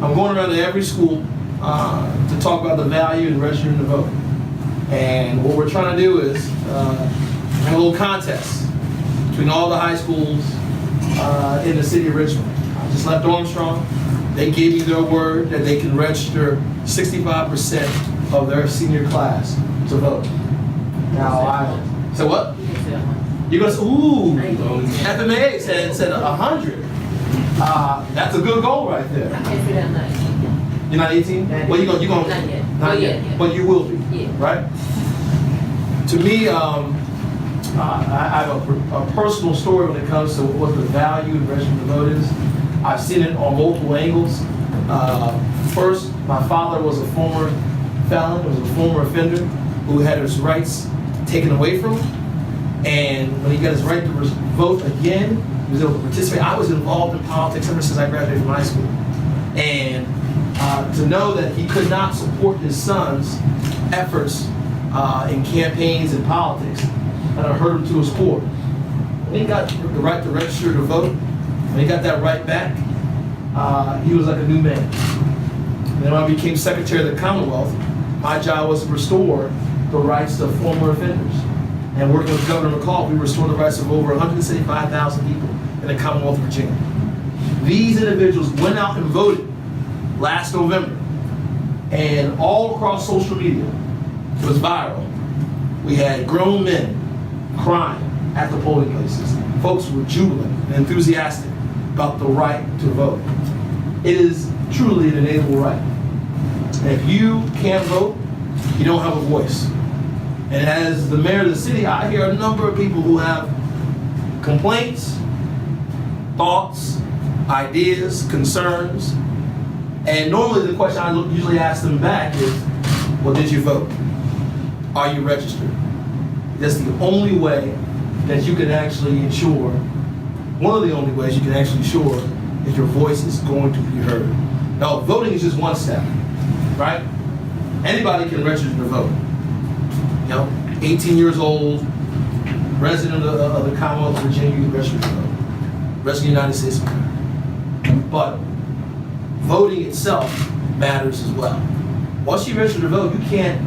I'm going around to every school to talk about the value in registering to vote. And what we're trying to do is have a little contest between all the high schools in the city of Richmond. I just left Armstrong. They gave me their word that they can register 65% of their senior class to vote. Now I said what? You're gonna say, ooh, FMA said 100. That's a good goal right there. I can't say that much. You're not 18? Well, you're gonna Not yet. not yet. Yeah. But you will be, Yeah. right? To me, I have a personal story when it comes to what the value of registering to vote is. I've seen it on multiple angles. First, my father was a former felon, was a former offender who had his rights taken away from him. And when he got his right to vote again, he was able to participate. I was involved in politics ever since I graduated from high school. And to know that he could not support his son's efforts in campaigns and politics, and I hurt him to his core. When he got the right to register to vote, when he got that right back, he was like a new man. And then when I became Secretary of the Commonwealth, my job was to restore the rights of former offenders. And working with Governor McCall, we restored the rights of over 175,000 people in the Commonwealth of Virginia. These individuals went out and voted last November, and all across social media, it was viral. We had grown men crying at the polling places. Folks were jubilant and enthusiastic about the right to vote. It is truly an inalienable right. And if you can't vote, you don't have a voice. And as the mayor of the city, I hear a number of people who have complaints, thoughts, ideas, concerns. And normally the question I usually ask them back is, well, did you vote? Are you registered? That's the only way that you can actually ensure, one of the only ways you can actually ensure that your voice is going to be heard. Now, voting is just one step, right? Anybody can register to vote. You know, 18 years old, resident of the Commonwealth of Virginia, you can register to vote. Resident of the United States of America. But voting itself matters as well. Once you register to vote, you can't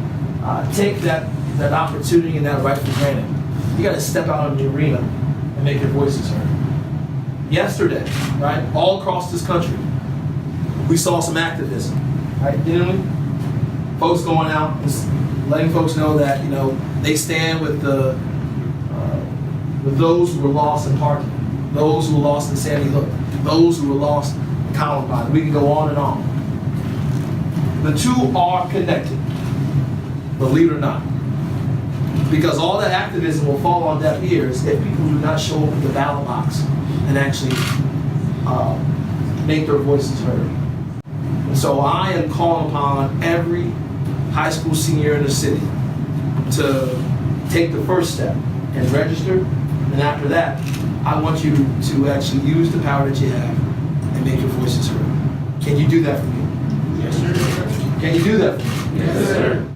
take that opportunity and that right for granted. You got to step out in the arena and make your voices heard. Yesterday, right, all across this country, we saw some activism, right, didn't we? Folks going out and letting folks know that, you know, they stand with those who were lost in Hartland, those who were lost in Sandy Hook, those who were lost in Columbine. We can go on and on. The two are connected, believe it or not. Because all that activism will fall on deaf ears if people do not show up at the ballot box and actually make their voices heard. And so I am calling upon every high school senior in the city to take the first step and register. And after that, I want you to actually use the power that you have and make your voices heard. Can you do that for me? Yes, sir. Can you do that for me? Yes, sir.